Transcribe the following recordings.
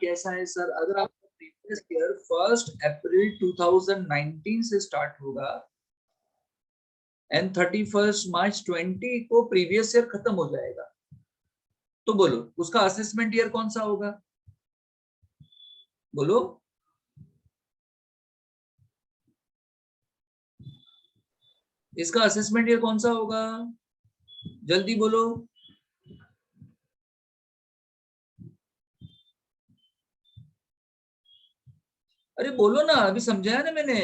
कैसा है सर? अगर आपका प्रीवियस ईयर 1 अप्रैल 2019 से स्टार्ट होगा एंड 31 मार्च 20 को प्रीवियस ईयर खत्म हो जाएगा, तो बोलो उसका असेसमेंट ईयर कौन सा होगा? बोलो। इसका असेसमेंट ईयर कौन सा होगा? जल्दी बोलो। अरे बोलो ना, अभी समझाया ना मैंने।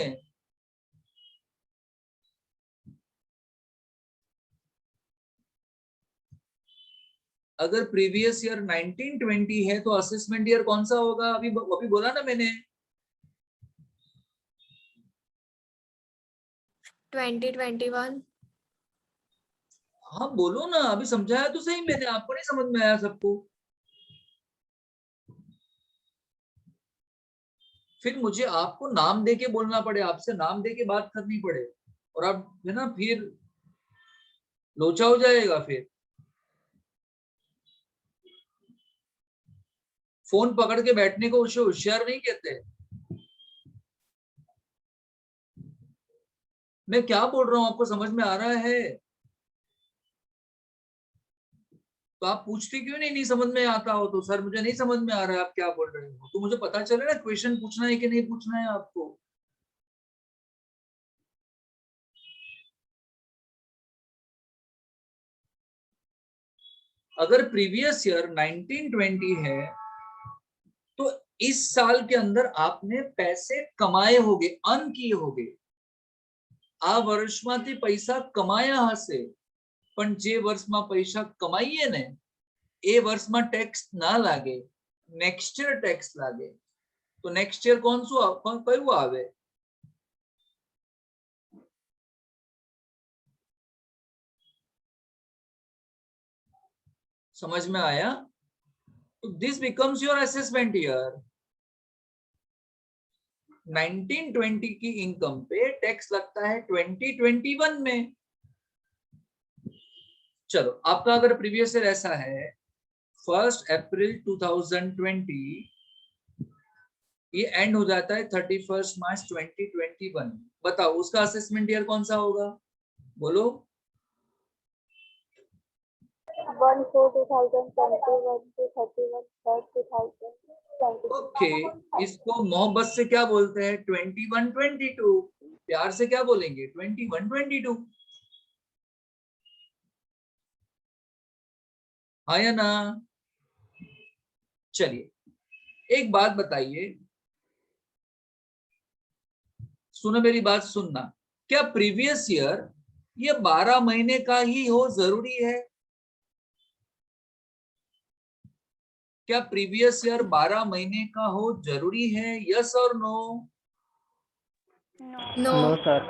अगर प्रीवियस ईयर 1920 है तो असेसमेंट ईयर कौन सा होगा? अभी बोला ना मैंने। 2021। हाँ बोलो ना, अभी समझाया तो सही मैंने, आपको नहीं समझ में आया सबको? फिर मुझे आपको नाम दे के बोलना पड़े, आपसे नाम दे के बात करनी पड़े, और आप है ना फिर लोचा हो जाएगा। फिर फोन पकड़ के बैठने को उसे होशियार नहीं कहते। मैं क्या बोल रहा हूँ आपको समझ में आ रहा है? तो आप पूछती क्यों नहीं समझ में आता हो तो? सर मुझे नहीं समझ में आ रहा है आप क्या बोल रहे हो, तो मुझे पता चले ना क्वेश्चन पूछना है कि नहीं पूछना है आपको। अगर प्रीवियस ईयर 1920 है तो इस साल के अंदर आपने पैसे कमाए होंगे, अर्न किए होंगे। आ વર્ષમાંથી પૈસા કમાયા હશે, પણ જે વર્ષમાં પૈસા કમાઈએ ને એ વર્ષમાં ટેક્સ ના લાગે, નેક્સ્ટ યર ટેક્સ લાગે. તો નેક્સ્ટ યર કયું આવે? समझ में आया? तो this becomes your assessment year. 1920 की इनकम पे टैक्स लगता है 2021 में। चलो आपका अगर प्रीवियस ईयर ऐसा है 1 अप्रैल 2020, ये एंड हो जाता है 31 मार्च 2021, बताओ उसका असेसमेंट ईयर कौन सा होगा? बोलो। 1/4/2021 to 31/3/2022। ओके, इसको मोहब्बत से क्या बोलते हैं? 2122। प्यार से क्या बोलेंगे? 2122। हाँ या ना? चलिए एक बात बताइए, सुनो मेरी बात सुनना। क्या प्रीवियस ईयर ये 12 महीने का ही हो जरूरी है? क्या प्रीवियस ईयर 12 महीने का हो जरूरी है? यस और no? No sir.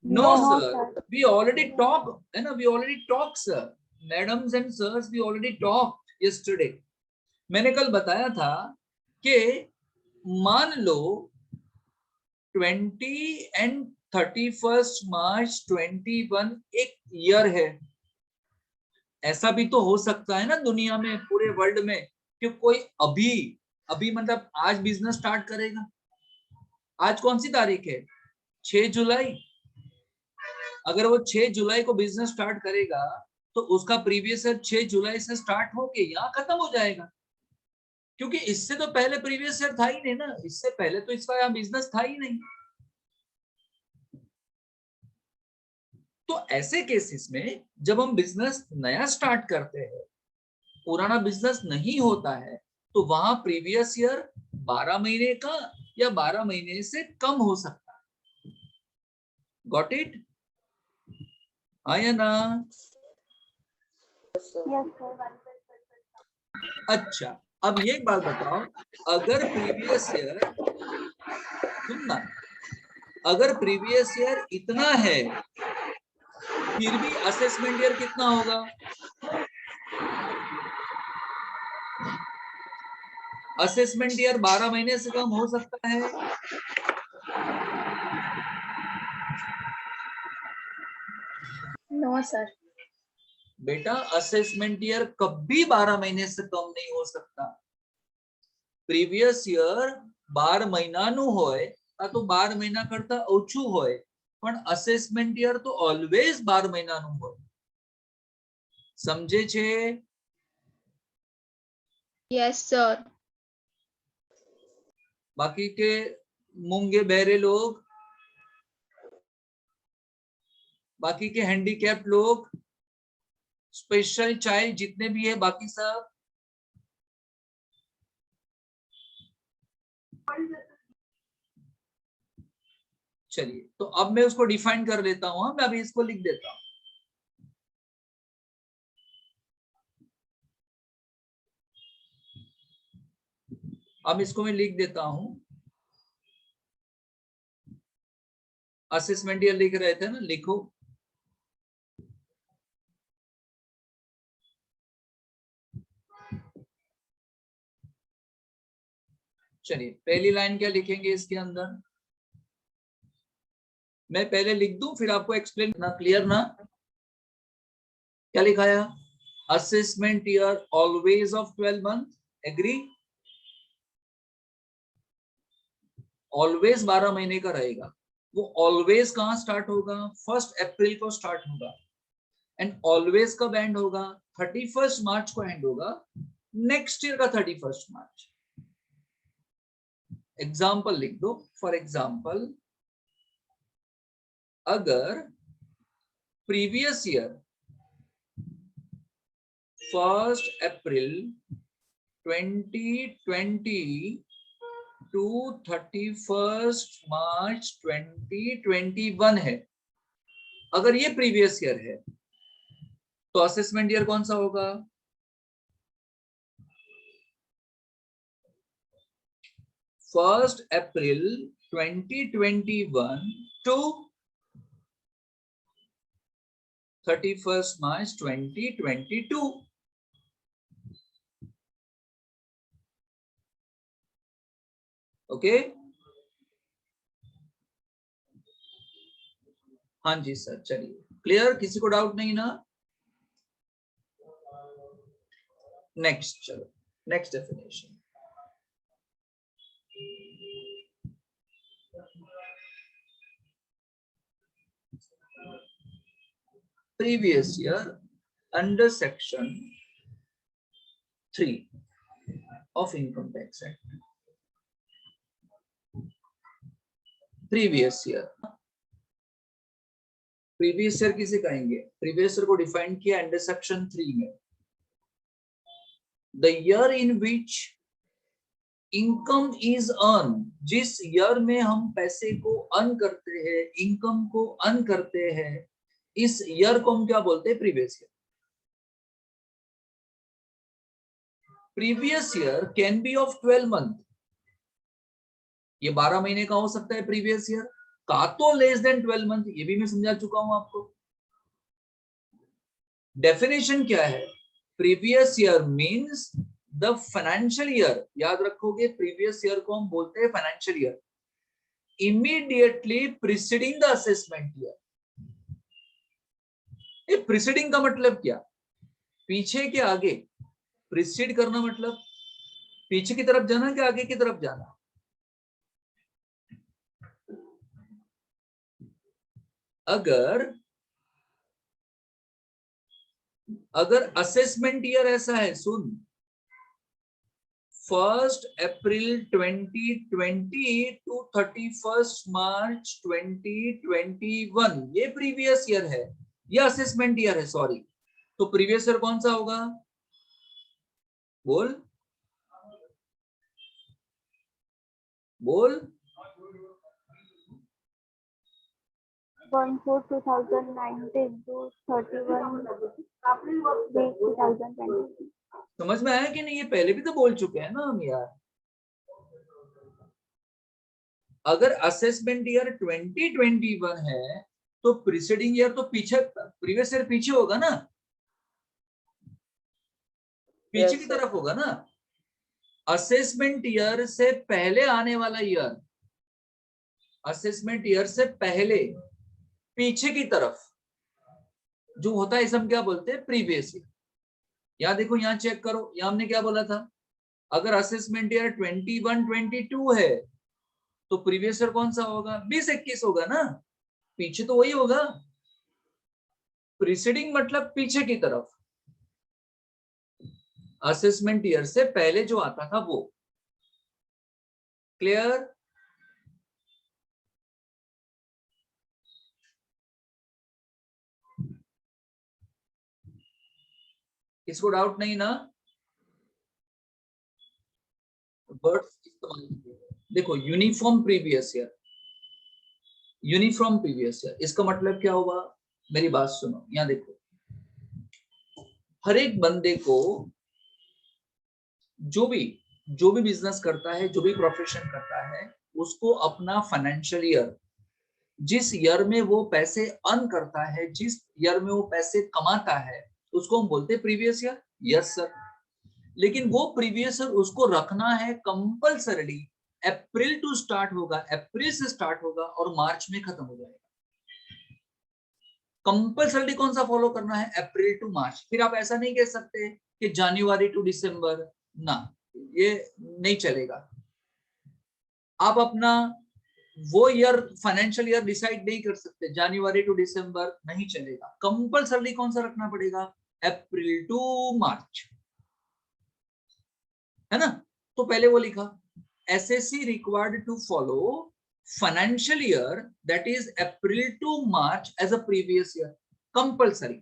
No sir, we already talk है ना, we already talk sir, madams and sirs, we already talk yesterday. मैंने कल बताया था कि मान लो 20 एंड 31 मार्च 21 एक ईयर है। ऐसा भी तो हो सकता है ना दुनिया में, पूरे वर्ल्ड में, कि कोई अभी अभी मतलब आज बिजनेस स्टार्ट करेगा। आज कौन सी तारीख है? 6 जुलाई। अगर वो 6 जुलाई को बिजनेस स्टार्ट करेगा तो उसका प्रीवियस ईयर 6 जुलाई से स्टार्ट होके यहाँ खत्म हो जाएगा, क्योंकि इससे तो पहले प्रीवियस ईयर था ही नहीं ना, इससे पहले तो इसका यहाँ बिजनेस था ही नहीं। तो ऐसे केसेस में जब हम बिजनेस नया स्टार्ट करते हैं, पुराना बिजनेस नहीं होता है, तो वहां प्रीवियस ईयर 12 महीने का या 12 महीने से कम हो सकता है। Got it? आया ना? अच्छा, अब ये बात बताओ, अगर प्रीवियस ईयर, सुनना, अगर प्रीवियस ईयर इतना है फिर भी असेसमेंट ईयर कितना होगा? असेसमेंट ईयर 12 महीने से कम हो सकता है? No sir. बेटा असेसमेंट ईयर कभी 12 महीने से कम नहीं हो सकता। પ્રીવિયસ યર 12 મહિનાનું હોય તો 12 મહિના કરતા ઓછું હોય, પણ અસેસમેન્ટ યર તો ઓલવેઝ 12 મહિનાનું હોય. સમજે છે? Yes, sir. बाकी के मूंगे बहरे लोग, बाकी के हैंडीकैप लोग, स्पेशल चाइल्ड जितने भी है, बाकी सब चलिए. तो अब मैं उसको डिफाइन कर लेता हूं. मैं अभी इसको लिख देता हूं. अब इसको मैं लिख देता हूं. असेसमेंट ईयर लिख रहे थे ना, लिखो. चलिए, पहली लाइन क्या लिखेंगे इसके अंदर? मैं पहले लिख दूं फिर आपको एक्सप्लेन करना. क्लियर ना? क्या लिखाया? Assessment year always of 12 month. Agree? Always 12 महीने का रहेगा. वो ऑलवेज कहां स्टार्ट होगा? 1 अप्रैल को स्टार्ट होगा. एंड ऑलवेज कब एंड होगा? 31 मार्च को एंड होगा. नेक्स्ट ईयर का 31 मार्च. एग्जाम्पल लिख दो. फॉर एग्जाम्पल, अगर प्रीवियस ईयर 1 अप्रैल 2020 टू 31 मार्च 2021 है, अगर ये प्रीवियस ईयर है तो असेसमेंट ईयर कौन सा होगा? 1 अप्रैल 2021 टू 31 मार्च 2022. ओके? हाँ जी सर. चलिए, क्लियर? किसी को डाउट नहीं ना? नेक्स्ट. चलो, next definition. Previous year under section 3 of Income Tax Act. Previous year. Previous year किसे कहेंगे? Previous year को डिफाइन किया अंडर सेक्शन 3 में. The year in which income is earned, जिस ईयर में हम पैसे को अर्न करते हैं, इनकम को अर्न करते हैं, इस ईयर को हम क्या बोलते हैं? Previous year. Previous year can be of 12 month. ये 12 महीने का हो सकता है प्रीवियस ईयर का, तो लेस देन 12 मंथ. ये भी मैं समझा चुका हूं आपको. डेफिनेशन क्या है? Previous year means the financial year. याद रखोगे, प्रीवियस ईयर को हम बोलते हैं financial year immediately preceding the assessment year. ये प्रीसीडिंग का मतलब क्या? पीछे के आगे. प्रीसीड करना मतलब पीछे की तरफ जाना कि आगे की तरफ जाना? अगर असेसमेंट ईयर ऐसा है, सुन, 1 अप्रैल 2020 टू 31 मार्च 2021, ये प्रीवियस ईयर है, ये असेसमेंट ईयर है. सॉरी, तो प्रीवियस ईयर कौन सा होगा? बोल बोल. 1/4/2019 to 31/3/2020. समझ में आया कि नहीं? ये पहले भी तो बोल चुके हैं ना हम यार. अगर असेसमेंट ईयर 2021 है तो प्रीसीडिंग ईयर तो पीछे, प्रीवियस ईयर पीछे होगा ना, पीछे की तरफ होगा ना. असेसमेंट ईयर से पहले आने वाला ईयर, असेसमेंट ईयर से पहले पीछे की तरफ जो होता है, इसे हम क्या बोलते हैं? Previous year. यहां देखो, यहां चेक करो, यहां हमने क्या बोला था? अगर असेसमेंट ईयर 21-22 है तो प्रीवियस ईयर कौन सा होगा? 20-21 होगा ना, पीछे तो वही होगा। प्रीसीडिंग मतलब पीछे की तरफ, असेसमेंट ईयर से पहले जो आता था वो। क्लियर? इसको डाउट नहीं ना? वर्ड्स इस्तेमाल कीजिए। देखो, uniform previous year, uniform previous year, इसका मतलब क्या हुआ? मेरी बात सुनो, यहां देखो, हर एक बंदे को जो भी बिजनेस करता है, जो भी प्रोफेशन करता है, उसको अपना फाइनेंशियल ईयर, जिस ईयर में वो पैसे अर्न करता है, जिस ईयर में वो पैसे कमाता है, उसको हम बोलते हैं प्रीवियस ईयर। Yes sir. लेकिन वो प्रीवियस ईयर उसको रखना है कंपल्सरली। अप्रैल टू स्टार्ट होगा, अप्रैल से स्टार्ट होगा और मार्च में खत्म हो जाएगा। कंपल्सरली कौन सा फॉलो करना है? अप्रैल टू मार्च। फिर आप ऐसा नहीं कह सकते कि जनवरी टू दिसंबर, ना, ये नहीं चलेगा। आप अपना वो ईयर, फाइनेंशियल ईयर डिसाइड नहीं कर सकते, जनवरी टू दिसंबर नहीं चलेगा। कंपल्सरली कौन सा रखना पड़ेगा? अप्रैल टू मार्च, है ना? तो पहले वो लिखा, SSC required to follow financial year that is April to March as a previous year, compulsory.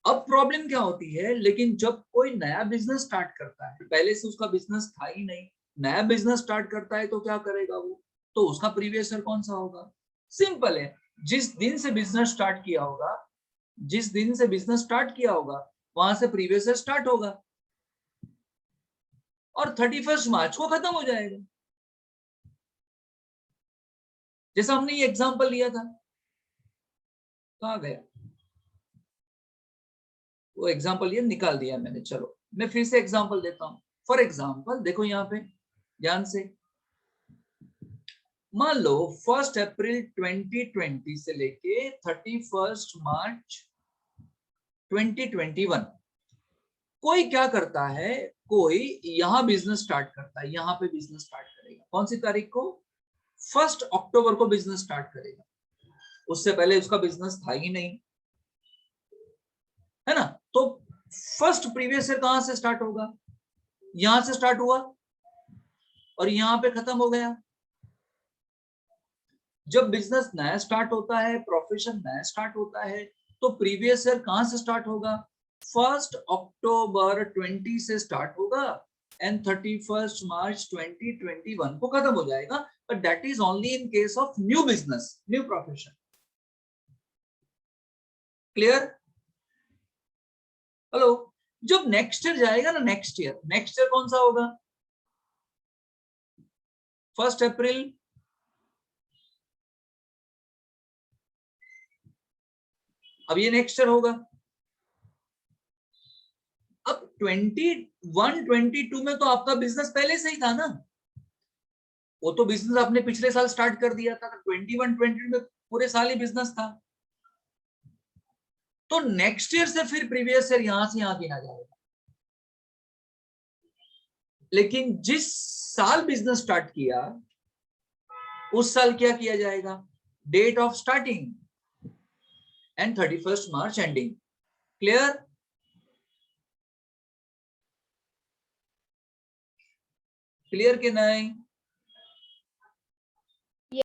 अब प्रॉब्लम क्या होती है, लेकिन जब कोई नया बिजनेस स्टार्ट करता है, पहले से उसका बिजनेस था ही नहीं, नया बिजनेस स्टार्ट करता है तो क्या करेगा वो? तो उसका प्रीवियस ईयर कौन सा होगा? सिंपल है, जिस दिन से बिजनेस स्टार्ट किया होगा, जिस दिन से बिजनेस स्टार्ट किया होगा, वहां से प्रीवियस ईयर स्टार्ट होगा और 31 मार्च को खत्म हो जाएगा। जैसा हमने ये एग्जांपल लिया था, कहां गया वो एग्जांपल? ये निकाल दिया मैंने। चलो मैं फिर से एग्जांपल देता हूं। फॉर एग्जांपल देखो यहाँ पे ध्यान से, मान लो 1 अप्रैल 2020 से लेके 31 मार्च 2021 कोई क्या करता है, कोई यहाँ बिजनेस स्टार्ट करता है, यहाँ पे बिजनेस स्टार्ट करेगा। कौन सी तारीख को? 1 अक्टूबर को बिजनेस स्टार्ट करेगा। उससे पहले उसका बिजनेस था ही नहीं, है ना? तो फर्स्ट प्रीवियस ईयर कहां से स्टार्ट होगा? यहां से स्टार्ट हुआ और यहां पे खत्म हो गया। जब बिजनेस नया स्टार्ट होता है, प्रोफेशन नया स्टार्ट होता है, तो प्रीवियस ईयर कहां से स्टार्ट होगा? 1 अक्टूबर 20 से स्टार्ट होगा एंड 31 मार्च 2021 को खत्म हो जाएगा। But that is only in case of new business, new profession. Clear? Hello? जब नेक्स्ट ईयर जाएगा ना, नेक्स्ट ईयर कौन सा होगा? 1 अप्रैल, अब ये नेक्स्ट ईयर होगा। अब 21-22 में तो आपका बिजनेस पहले से ही था ना, वो तो बिजनेस आपने पिछले साल स्टार्ट कर दिया था। 21-22 में पूरे साल ही बिजनेस था, तो नेक्स्ट ईयर से फिर प्रीवियस ईयर यहां से यहां गिना जाएगा। लेकिन जिस साल बिजनेस स्टार्ट किया, उस साल क्या किया जाएगा? Date of starting and 31 March ending. Clear? Clear कि नहीं?